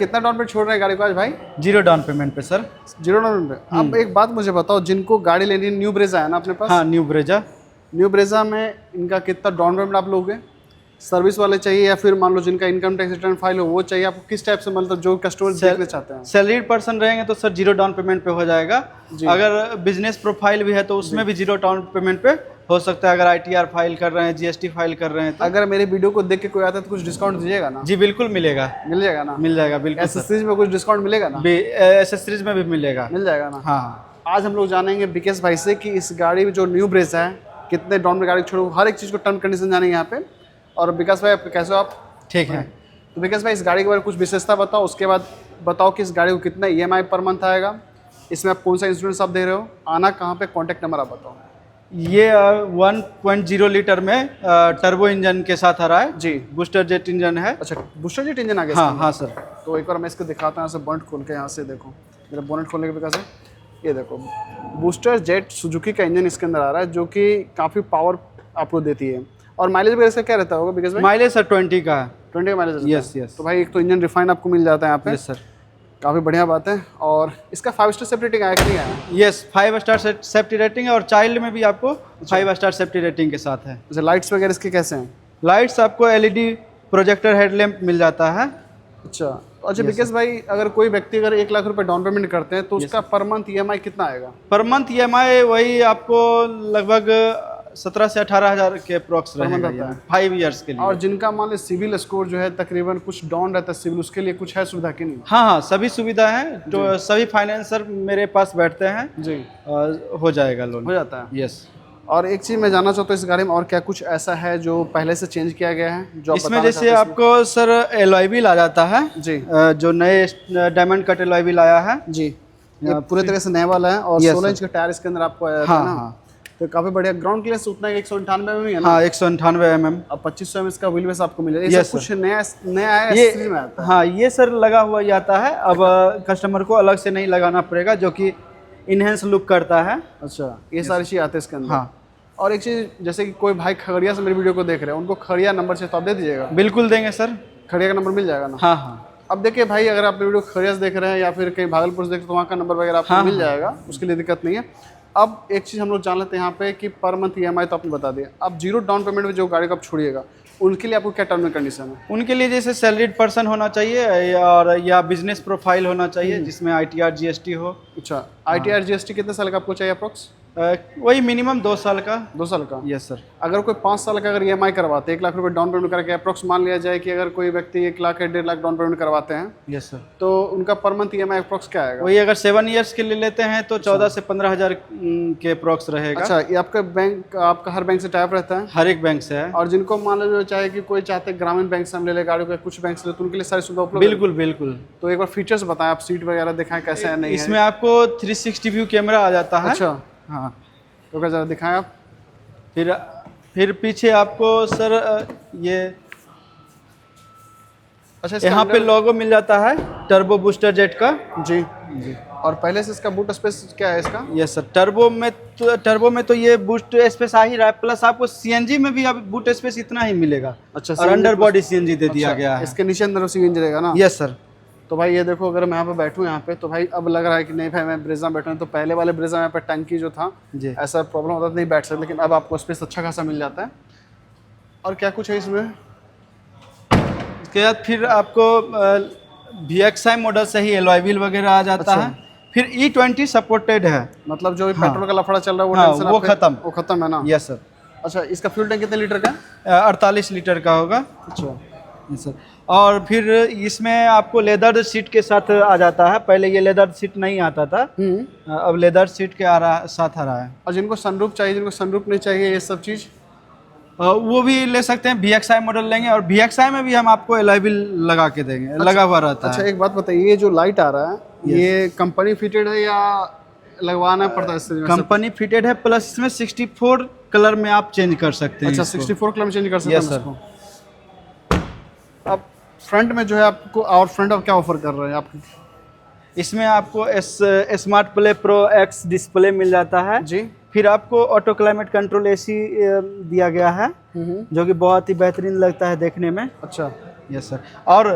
कितना down payment छोड़ रहे हैं गाड़ी को आज भाई? 0 डाउन पेमेंट पे सर। 0 down payment. अब एक बात मुझे बताओ, जिनको गाड़ी लेनी है, न्यू ब्रेजा है ना अपने पास? हाँ, न्यू ब्रेजा। न्यू ब्रेजा में इनका कितना डाउन पेमेंट आप लोगे? सर्विस वाले चाहिए या फिर मान लो जिनका इनकम टैक्स रिटर्न फाइल हो वो चाहिए? आपको किस टाइप से, मतलब जो कस्टमर देखना चाहते हैं? सैलरीड पर्सन रहेंगे तो सर 0 डाउन पेमेंट पे हो जाएगा। अगर बिजनेस प्रोफाइल भी है तो उसमें भी 0 डाउन पेमेंट पे हो सकता है। अगर ITR फाइल कर रहे हैं, GST फाइल कर रहे हैं तो। अगर मेरे वीडियो को देख के कोई आता है तो कुछ डिस्काउंट दीजिएगा ना? जी बिल्कुल मिलेगा। मिल जाएगा ना? मिल जाएगा बिल्कुल। एसेसरीज में कुछ डिस्काउंट मिलेगा ना? एसेसरीज में भी मिलेगा। मिल जाएगा ना? हाँ। आज हम लोग जानेंगे विकेश भाई से कि इस गाड़ी में जो न्यू ब्रेजा है कितने डाउन में गाड़ी छोड़ो, हर एक चीज़ को टर्म कंडीशन जानेंगे यहाँ पे। और विकास भाई आप कैसे हो आप? ठीक है। तो विकास भाई इस गाड़ी के बारे में कुछ विशेषता बताओ, उसके बाद बताओ कि इस गाड़ी को कितना EMI पर मंथ आएगा, इसमें आप कौन सा इंश्योरेंस आप दे रहे हो, आना कहाँ पे, कॉन्टैक्ट नंबर आप बताओ। ये 1.0 लीटर में टर्बो इंजन के साथ आ रहा है जी। बूस्टर जेट इंजन है। अच्छा, बूस्टर जेट इंजन आ गया? हाँ हाँ सर। तो एक बार मैं इसको दिखाता हूँ, यहाँ से बोनट खोल के, यहाँ से देखो मेरा बोनट खोलने के विकास है, ये देखो बूस्टर जेट सुजुकी का इंजन इसके अंदर आ रहा है जो कि काफ़ी पावर आपको देती है। और माइलेज वगैरह इसका क्या रहता होगा बिकॉज भाई? माइलेज सर 20 का है। 20 का माइलेज? Yes yes. तो भाई एक तो इंजन रिफाइंड आपको मिल जाता है यहाँ पे। Yes sir. काफ़ी बढ़िया बात है। और इसका 5 स्टार सेफ्टी रेटिंग आया कि नहीं आया? यस, 5 स्टार सेफ्टी रेटिंग है और चाइल्ड में भी आपको 5 स्टार सेफ्टी रेटिंग के साथ है। जैसे लाइट्स वगैरह इसके कैसे हैं? लाइट्स आपको LED प्रोजेक्टर हेडलैम्प मिल जाता है। अच्छा विकास भाई अगर कोई व्यक्ति अगर 1 लाख रुपए डाउन पेमेंट करते हैं तो उसका पर मंथ EMI कितना आएगा? पर मंथ EMI वही आपको लगभग 17 से 18 हज़ार के अप्रॉक्स रहेगा 5 ईयर्स के लिए। और जिनका मान लो सिविल स्कोर जो है तकरीबन कुछ डाउन रहता है सिविल, उसके लिए कुछ है सुविधा कि नहीं? हाँ हाँ, सभी सुविधा है। तो सभी फाइनेंसर मेरे पास बैठते हैं जी, हो जाएगा लोन, हो जाता है। यस। और एक चीज़ मैं जानना चाहता हूँ इस गाड़ी में और क्या कुछ ऐसा है जो पहले से चेंज किया गया है जो इसमें? जैसे आपको सर एलॉय व्हील आ जाता है जी, जो नए डायमंड कट एलॉय व्हील आया है जी, ये पूरे तरह से नया वाला है। और 16 इंच का टायर इसके अंदर आपको आया था ना? तो काफी बढ़िया। ग्राउंड क्लियरेंस उतना 198 में है ना? हाँ 198 mm। अब 2500 mm इसका व्हील बेस आपको मिलेगा। ये कुछ नया है ये में आता है। हाँ ये सर लगा हुआ ही आता है। अब कस्टमर को अलग से नहीं लगाना पड़ेगा जो कि इनहेंस लुक करता है। अच्छा, ये सारी चीज़ आते हैं इसके अंदर। हाँ। और एक चीज़, जैसे कि कोई भाई खगड़िया से मेरी वीडियो को देख रहे हैं, उनको खगड़िया नंबर से तो आप दे दीजिएगा? बिल्कुल देंगे सर, खगड़िया का नंबर मिल जाएगा ना? हाँ हाँ। अब देखिए भाई, अगर आप वीडियो खगड़िया से देख रहे हैं या फिर कहीं भागलपुर से देख रहे हैं तो वहाँ का नंबर वगैरह आपको मिल जाएगा, उसके लिए दिक्कत नहीं है। अब एक चीज़ हम लोग जान लेते हैं यहाँ पे कि पर मंथ EMI तो आपने बता दिया। अब 0 डाउन पेमेंट में जो गाड़ी को आप छोड़िएगा उनके लिए आपको क्या टर्म एंड कंडीशन है? उनके लिए जैसे सैलरीड पर्सन होना चाहिए और या बिजनेस प्रोफाइल होना चाहिए जिसमें ITR GST हो। अच्छा, ITR GST कितने साल का आपको चाहिए अप्रोक्स? वही मिनिमम 2 साल का। 2 साल का? Yes sir. अगर कोई 5 साल का अगर EMI करवाते हैं, 1 लाख रुपए डाउन पेमेंट करके अप्रोक्स मान लिया जाए कि अगर कोई व्यक्ति 1 लाख या 1.5 लाख डाउन पेमेंट करवाते हैं, यस सर, तो उनका पर मंथ EMI अप्रोक्स क्या आएगा? वही अगर 7 ईयर्स के लिए लेते हैं तो 14 से 15 हज़ार के अप्रोक्स रहेगा। अच्छा, ये आपका बैंक, आपका हर बैंक से टाइप रहता है? हर एक बैंक से है। और जिनको मान लो चाहे कि कोई चाहते हैं ग्रामीण बैंक से हम ले ले गाड़ी को, कुछ बैंक से ले, तो उनके लिए सारी सुविधा उपलब्ध? बिल्कुल बिल्कुल। तो एक बार फीचर्स बताएं आप, सीट वगैरह दिखाएं कैसे है नहीं है? इसमें आपको 360 व्यू कैमरा आ जाता है। अच्छा हाँ, तो क्या जरा दिखाएं आप। फिर पीछे आपको सर ये अच्छा, यहाँ पे लोगो मिल जाता है टर्बो बूस्टर जेट का। जी जी। और पहले से इसका बूट स्पेस क्या है इसका? यस सर, टर्बो में तो ये बूट स्पेस आ ही रहा है, प्लस आपको CNG में भी अब बूट स्पेस इतना ही मिलेगा। अच्छा, और अंडर बॉडी CNG दे दिया गया है। इसके नीचे अंदर CNG रहेगा ना? Yes sir. तो भाई ये देखो, अगर मैं यहाँ पे बैठूँ यहाँ पे, तो भाई अब लग रहा है कि नहीं भाई मैं ब्रेजा में बैठा हूँ। तो पहले वाले ब्रेजा में यहाँ पे टंकी जो था जी, ऐसा प्रॉब्लम होता था, नहीं बैठ सकते, लेकिन अब आपको स्पेस अच्छा खासा मिल जाता है। और क्या कुछ है इसमें? इसके बाद फिर आपको VXI मॉडल से ही एलॉय व्हील वगैरह आ जाता है। फिर E20 सपोर्टेड है, मतलब जो पेट्रोल का लफड़ा चल रहा है वो खत्म है ना? Yes sir. अच्छा, इसका फ्यूल टैंक कितने लीटर का? 48 लीटर का होगा। अच्छा सर। और फिर इसमें आपको लेदर सीट के साथ आ जाता है। पहले ये लेदर सीट नहीं आता था, अब लेदर सीट के साथ आ रहा है। और जिनको सनरूफ चाहिए, जिनको सनरूफ नहीं चाहिए, ये सब चीज़ वो भी ले सकते हैं। VXI मॉडल लेंगे और VXI में भी हम आपको एलॉय व्हील लगा के देंगे। अच्छा, लगा हुआ रहता है। अच्छा, एक बात बताइए, ये जो लाइट आ रहा है ये कंपनी फिटेड है या लगवाना पड़ता है? कंपनी फिटेड है, प्लस इसमें 64 कलर में आप चेंज कर सकते हैं। अच्छा, 64 कलर में चेंज कर सकते हैं इसको। अब फ्रंट में जो है आपको, और फ्रंट अब क्या ऑफर कर रहे हैं आप? इसमें आपको smart play pro X display मिल जाता है जी। फिर आपको ऑटो क्लाइमेट कंट्रोल AC दिया गया है जो कि बहुत ही बेहतरीन लगता है देखने में। अच्छा, यस सर। और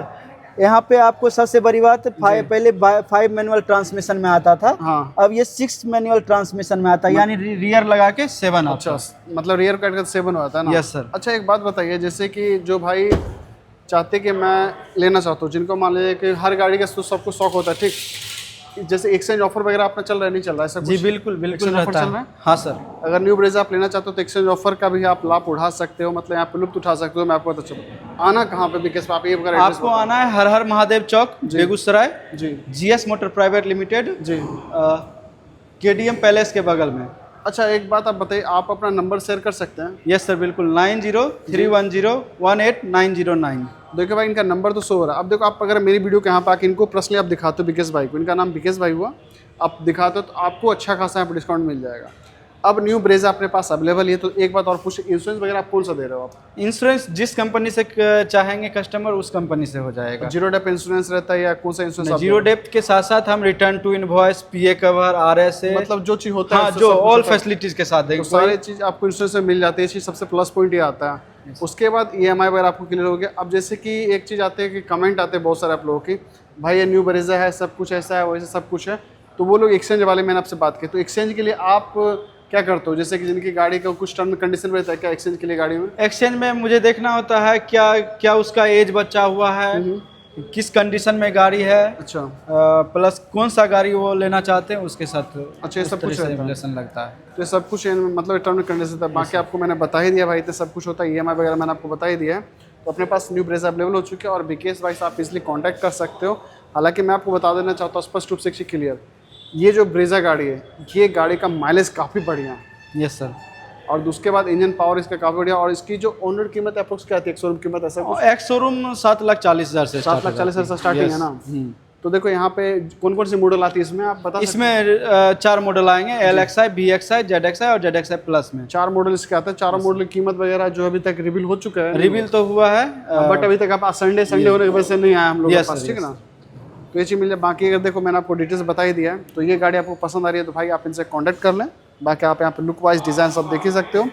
यहाँ पे आपको सबसे बड़ी बात पहले 5 मैनुअल ट्रांसमिशन में आता था, हाँ। अब ये 6 मैनुअल ट्रांसमिशन में आता है, यानी रियर लगा के 7 आता है। अच्छा, मतलब रियर कट कर 7 होता है ना? Yes sir. अच्छा एक बात बताइए, जैसे कि जो भाई चाहते कि मैं लेना चाहता हूँ, जिनको मान लीजिए कि हर गाड़ी का सबको शौक होता है, ठीक, जैसे एक्सचेंज ऑफर वगैरह अपना चल रहा है, नहीं चल रहा है? ऐसा जी कुछ बिल्कुल बिल्कुल ऑफर रहता चल है। रहा है? हाँ सर। अगर न्यू ब्रेजा आप लेना चाहते हो तो एक्सचेंज ऑफर का भी आप लाभ उठा सकते हो, मतलब यहाँ पे लुत्फ उठा सकते हो। मैं आपको बता चलूँ, आना कहाँ पे विकेश, आप ये वगैरह आपको आना है हर हर महादेव चौक, बेगूसराय, जी GS मोटर प्राइवेट लिमिटेड, जी, KDM पैलेस के बगल में। अच्छा एक बात आप बताइए, आप अपना नंबर शेयर कर सकते हैं? यस सर बिल्कुल, 9031018909। देखो भाई, इनका नंबर तो शो हो रहा है। अब देखो, आप अगर मेरी वीडियो के यहाँ पे आके इनको पर्सनली आप दिखाते हो विकेश भाई को, इनका नाम विकेश भाई हुआ, आप दिखाते हो तो आपको अच्छा खासा यहाँ पर डिस्काउंट मिल जाएगा। अब न्यू ब्रेजा अपने पास अवेलेबल है, तो एक बात और पूछ, इंश्योरेंस वगैरह आप कौन सा दे रहे हो आप? इंश्योरेंस जिस कंपनी से चाहेंगे कस्टमर, उस कंपनी से हो जाएगा। जीरो डेप इंश्योरेंस रहता है या कौन सा इंश्योरेंस? जीरो डेप्थ के साथ साथ हम return to invoice, PA cover, RSA, मतलब जो चीज़ होता है, हाँ, जो ऑल फैसिलिटीज के साथ तो सारी चीज़ आपको इंश्योरेंस में मिल जाती है। चीज़ सबसे प्लस पॉइंट ये आता है। उसके बाद EMI वगैरह आपको क्लियर हो गया। अब जैसे कि एक चीज़ आती है कि कमेंट आते हैं बहुत सारे आप लोगों की, भाई ये न्यू ब्रेजा है, सब कुछ ऐसा है वैसे सब कुछ है, तो वो लोग एक्सचेंज वाले, मैंने आपसे बात की, तो एक्सचेंज के लिए आप क्या करते हो? जैसे कि जिनकी गाड़ी का कुछ टर्म कंडीशन रहता है क्या एक्सचेंज के लिए गाड़ी में? एक्सचेंज में मुझे देखना होता है क्या क्या उसका एज बचा हुआ है, किस कंडीशन में गाड़ी है, अच्छा, प्लस कौन सा गाड़ी वो लेना चाहते हैं, उसके साथ अच्छा, ये सब कुछ रिलेशन लगता है। तो ये सब कुछ मतलब टर्म कंडीशन था। बाकी आपको मैंने बता ही दिया भाई, तो सब कुछ होता है। EMI वगैरह मैंने आपको बता ही दिया है। तो अपने पास न्यू ब्रेजा अवेलेबल हो चुके हैं और विकेश भाई से आप इजिली कॉन्टैक्ट कर सकते हो। हालांकि मैं आपको बता देना चाहता हूँ स्पष्ट रूप से क्लियर, ये जो ब्रेजा गाड़ी है, ये गाड़ी का माइलेज काफ़ी बढ़िया है। Yes sir. और उसके बाद इंजन पावर इसका काफ़ी बढ़िया, और इसकी जो ऑनरोड कीमत अप्रोक्स क्या आती है, एक शोरूम कीमत ऐसा कुछ? एक शोरूम 7,40,000 से 7,40,000 से स्टार्टिंग है ना? तो देखो यहाँ पे कौन कौन सी मॉडल आती है इसमें, आप बता? इसमें 4 मॉडल आएंगे, LXI, BXI, ZXI और ZXI प्लस में 4 मॉडल इसके आते हैं। चारों मॉडल की कीमत वगैरह जो अभी तक रिवील हो चुका है, रिवील तो हुआ है, बट अभी तक आप संडे होने की वजह से नहीं आया हम लोग के पास, ठीक है ना? तो ये चीज़ मिल जाए। बाकी अगर देखो मैंने आपको डिटेल्स बता ही दिया है, तो ये गाड़ी आपको पसंद आ रही है तो भाई आप इनसे कॉन्टैक्ट कर लें। बाकी आप यहाँ पे लुक वाइज डिज़ाइन सब देख ही सकते हो।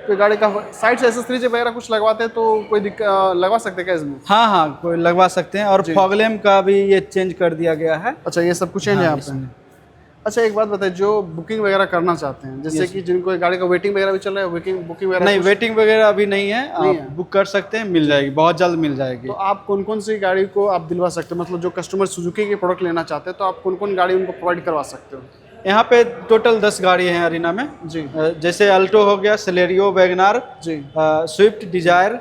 तो गाड़ी का साइड से एक्सेसरीज वगैरह कुछ लगवाते हैं तो कोई लगवा सकते हैं क्या इसमें? हाँ हाँ, कोई लगवा सकते हैं। और फॉगलैम्प का भी ये चेंज कर दिया गया है। अच्छा, ये सब कुछ चेंज है यहाँ पे। अच्छा एक बात बताइए, जो बुकिंग वगैरह करना चाहते हैं, जैसे कि जिनको गाड़ी का वेटिंग वगैरह भी चल रहा है, बुकिंग वगैरह? नहीं, वेटिंग वगैरह अभी नहीं है, आप बुक कर सकते हैं, मिल जाएगी, बहुत जल्द मिल जाएगी। तो आप कौन कौन सी गाड़ी को आप दिलवा सकते हो? मतलब जो कस्टमर सुजुकी के प्रोडक्ट लेना चाहते हैं तो आप कौन कौन गाड़ी उनको प्रोवाइड करवा सकते हो? यहाँ पे टोटल 10 गाड़ी हैं अरीना में जी। जैसे अल्टो हो गया, सेलेरियो, वैगनार जी, स्विफ्ट डिजायर,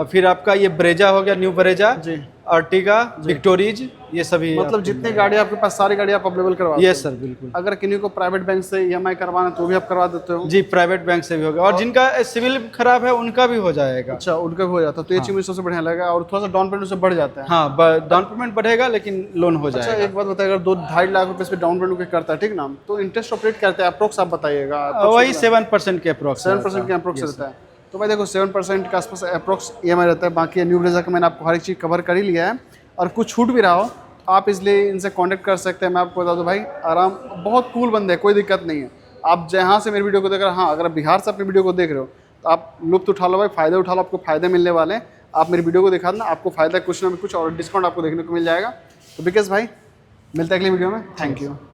फिर आपका ये ब्रेजा हो गया, न्यू ब्रेजा जी, अर्टिगा, विक्टोरीज, ये सभी। मतलब जितनी गाड़ी आपके पास सारी गाड़ी आप अवेलेबल करवा? यस सर बिल्कुल। अगर किन्हीं को प्राइवेट बैंक से EMI करवाना तो भी आप करवा देते हो? जी, प्राइवेट बैंक से भी होगा, और जिनका सिविल खराब है उनका भी हो जाएगा। अच्छा, उनका भी हो जाता है, तो ये चीज मुझे सबसे बढ़िया लगा। और थोड़ा सा डाउन पेमेंट से बढ़ जाता है? हाँ, डाउन पेमेंट बढ़ेगा लेकिन लोन हो जाएगा। अच्छा एक बात बताइए, अगर 2-2.5 लाख रुपए पे डाउन पेमेंट करता है, ठीक ना, तो इंटरेस्ट ऑपरेट करते हैं अप्रोक्स आप बताइएगा? वही 7% के अप्रोक्स, 7% के अप्रोक्स रहता है। तो भाई देखो 7% के आसपास अप्रोक्स EMI रहता है। बाकी न्यू ब्रेजा का मैंने आपको हर एक चीज़ कवर कर ही लिया है, और कुछ छूट भी रहा हो आप इसलिए इनसे कांटेक्ट कर सकते हैं। मैं आपको बता दूं भाई, आराम, बहुत कूल बंदे हैं, कोई दिक्कत नहीं है। आप जहाँ से मेरी वीडियो को देख रहे हो, हाँ अगर बिहार से अपनी वीडियो को देख रहे हो तो आप लुत्फ उठा लो भाई, फ़ायदा उठा लो, आपको फ़ायदे मिलने वाले हैं। आप मेरी वीडियो को दिखा देना, आपको फ़ायदा कुछ ना कुछ और डिस्काउंट आपको देखने को मिल जाएगा। तो विकेश भाई मिलता है अगली वीडियो में, थैंक यू।